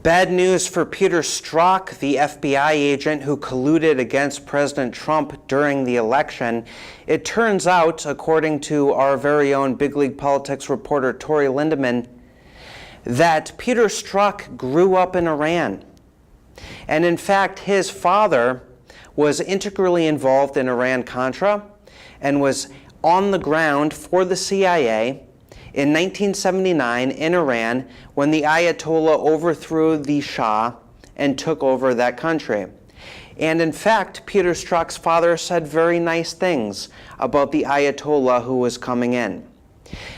Bad news for Peter Strzok, the FBI agent who colluded against President Trump during the election. It turns out, according to our very own Big League Politics reporter Tori Lindemann, that Peter Strzok grew up in Iran. And in fact, his father was integrally involved in Iran-Contra and was on the ground for the CIA in 1979 in Iran when the Ayatollah overthrew the Shah and took over that country. And in fact, Peter Strzok's father said very nice things about the Ayatollah who was coming in.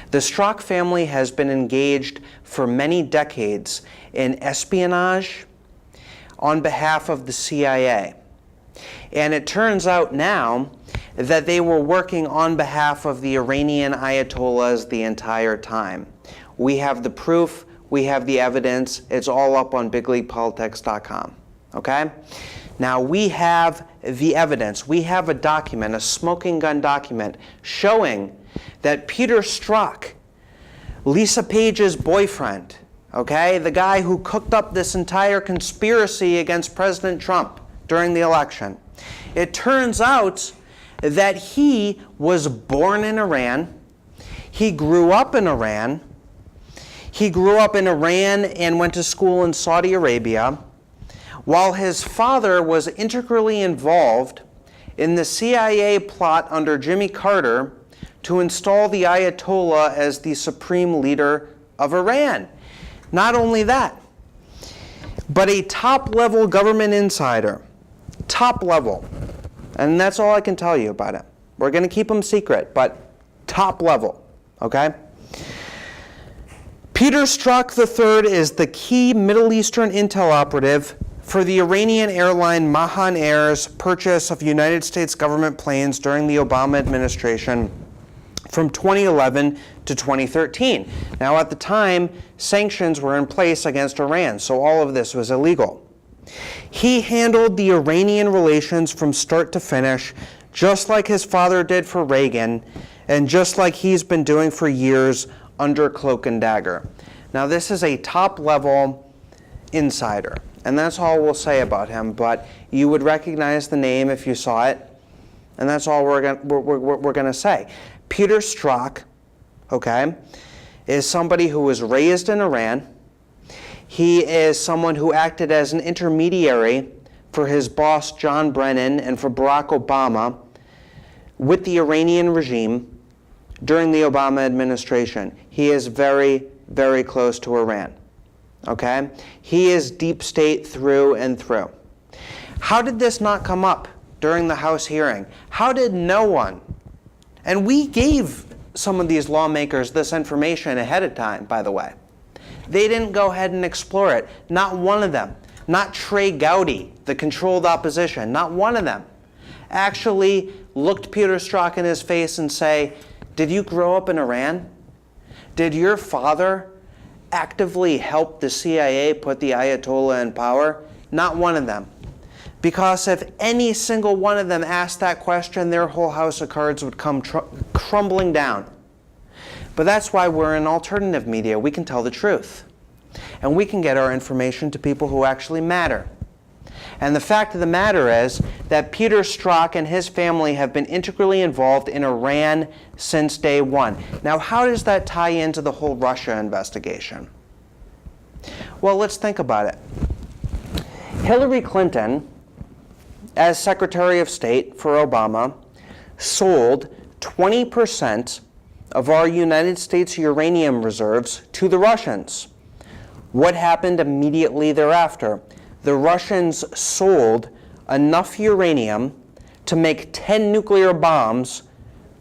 The Strzok family has been engaged for many decades in espionage on behalf of the CIA. And it turns out now that they were working on behalf of the Iranian Ayatollahs the entire time. We have the proof, we have the evidence, it's all up on bigleaguepolitics.com, okay? Now we have the evidence, we have a document, a smoking gun document, showing that Peter Strzok, Lisa Page's boyfriend, okay, the guy who cooked up this entire conspiracy against President Trump during the election, it turns out that he was born in Iran, he grew up in Iran, and went to school in Saudi Arabia, while his father was integrally involved in the CIA plot under Jimmy Carter to install the Ayatollah as the supreme leader of Iran. Not only that, but a top-level government insider, top level, and that's all I can tell you about it. We're going to keep them secret, but top level, okay? Peter Strzok III is the key Middle Eastern intel operative for the Iranian airline Mahan Air's purchase of United States government planes during the Obama administration from 2011 to 2013. Now, at the time, sanctions were in place against Iran, so all of this was illegal. He handled the Iranian relations from start to finish, just like his father did for Reagan, and just like he's been doing for years under cloak and dagger. Now, this is a top-level insider, and that's all we'll say about him, but you would recognize the name if you saw it, and that's all we're going to say. Peter Strzok, okay, is somebody who was raised in Iran. He is someone who acted as an intermediary for his boss, John Brennan, and for Barack Obama with the Iranian regime during the Obama administration. He is very, very close to Iran, okay? He is deep state through and through. How did this not come up during the House hearing? How did no one, and we gave some of these lawmakers this information ahead of time, by the way. They didn't go ahead and explore it. Not one of them. Not Trey Gowdy, the controlled opposition. Not one of them actually looked Peter Strzok in his face and say, did you grow up in Iran? Did your father actively help the CIA put the Ayatollah in power? Not one of them. Because if any single one of them asked that question, their whole house of cards would come crumbling down. But that's why we're in alternative media. We can tell the truth. And we can get our information to people who actually matter. And the fact of the matter is that Peter Strzok and his family have been integrally involved in Iran since day one. Now, how does that tie into the whole Russia investigation? Well, let's think about it. Hillary Clinton, as Secretary of State for Obama, sold 20% of our United States uranium reserves to the Russians. What happened immediately thereafter? The Russians sold enough uranium to make 10 nuclear bombs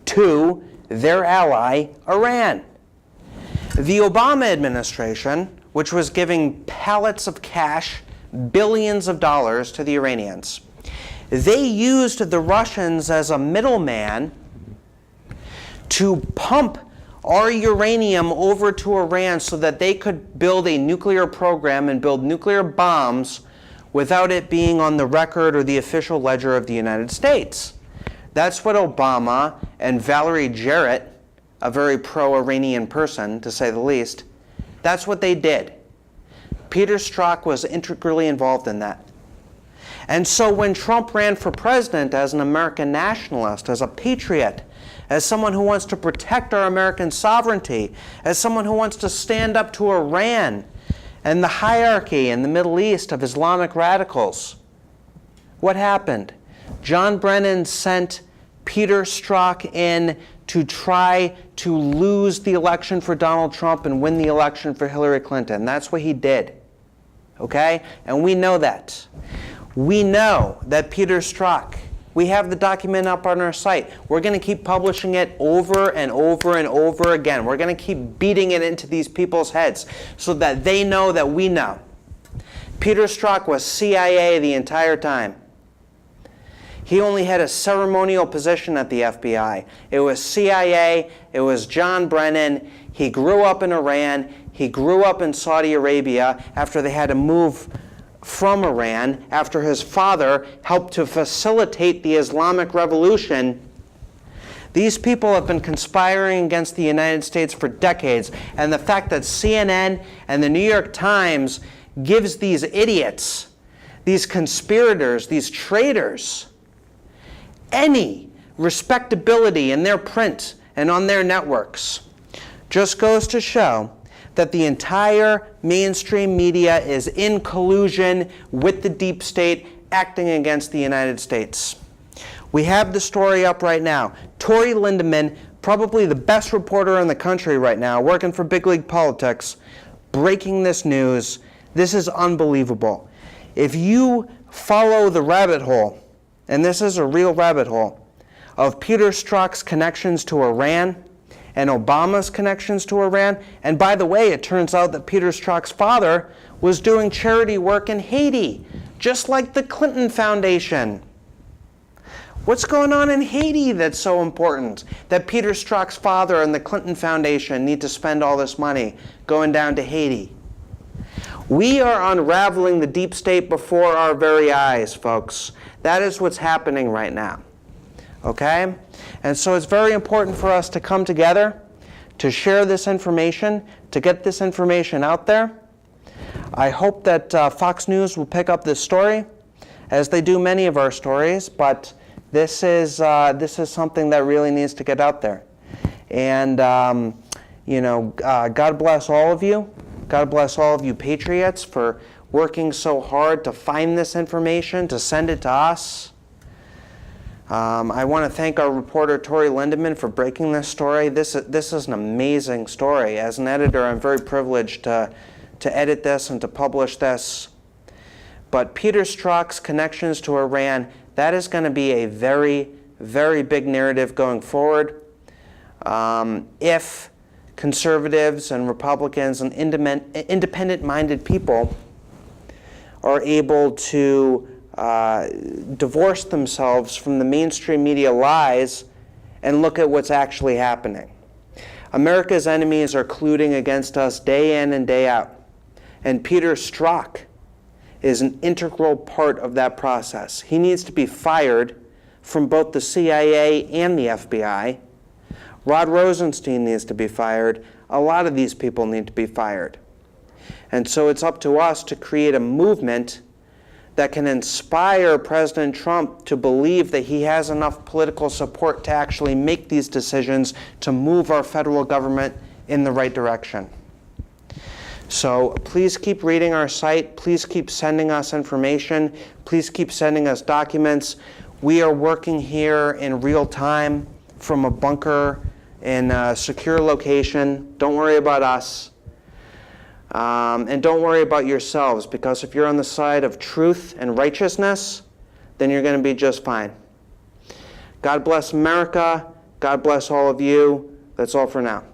to their ally, Iran. The Obama administration, which was giving pallets of cash, billions of dollars to the Iranians, they used the Russians as a middleman to pump our uranium over to Iran so that they could build a nuclear program and build nuclear bombs without it being on the record or the official ledger of the United States. That's what Obama and Valerie Jarrett, a very pro-Iranian person, to say the least, that's what they did. Peter Strzok was integrally involved in that. And so when Trump ran for president as an American nationalist, as a patriot, as someone who wants to protect our American sovereignty, as someone who wants to stand up to Iran and the hierarchy in the Middle East of Islamic radicals, what happened? John Brennan sent Peter Strzok in to try to lose the election for Donald Trump and win the election for Hillary Clinton. That's what he did. Okay? And we know that. We know that Peter Strzok, we have the document up on our site. We're going to keep publishing it over and over and over again. We're going to keep beating it into these people's heads so that they know that we know. Peter Strzok was CIA the entire time. He only had a ceremonial position at the FBI. It was CIA. It was John Brennan. He grew up in Iran. He grew up in Saudi Arabia after they had to move from Iran, after his father helped to facilitate the Islamic Revolution. These people have been conspiring against the United States for decades, and the fact that CNN and the New York Times gives these idiots, these conspirators, these traitors, any respectability in their print and on their networks just goes to show that the entire mainstream media is in collusion with the deep state acting against the United States. We have the story up right now. Tori Lindemann, probably the best reporter in the country right now, working for Big League Politics, breaking this news. This is unbelievable. If you follow the rabbit hole, and this is a real rabbit hole, of Peter Strzok's connections to Iran and Obama's connections to Iran. And by the way, it turns out that Peter Strzok's father was doing charity work in Haiti, just like the Clinton Foundation. What's going on in Haiti that's so important that Peter Strzok's father and the Clinton Foundation need to spend all this money going down to Haiti? We are unraveling the deep state before our very eyes, folks. That is what's happening right now. Okay? And so it's very important for us to come together, to share this information, to get this information out there. I hope that Fox News will pick up this story, as they do many of our stories, but this is something that really needs to get out there. And, God bless all of you. God bless all of you patriots for working so hard to find this information, to send it to us. I want to thank our reporter, Tori Lindemann, for breaking this story. This is an amazing story. As an editor, I'm very privileged to edit this and to publish this. But Peter Strzok's connections to Iran, that is going to be a very, very big narrative going forward. If conservatives and Republicans and independent-minded people are able to divorce themselves from the mainstream media lies and look at what's actually happening. America's enemies are colluding against us day in and day out. And Peter Strzok is an integral part of that process. He needs to be fired from both the CIA and the FBI. Rod Rosenstein needs to be fired. A lot of these people need to be fired. And so it's up to us to create a movement that can inspire President Trump to believe that he has enough political support to actually make these decisions to move our federal government in the right direction. So please keep reading our site. Please keep sending us information. Please keep sending us documents. We are working here in real time from a bunker in a secure location. Don't worry about us. And don't worry about yourselves, because if you're on the side of truth and righteousness, then you're going to be just fine. God bless America. God bless all of you. That's all for now.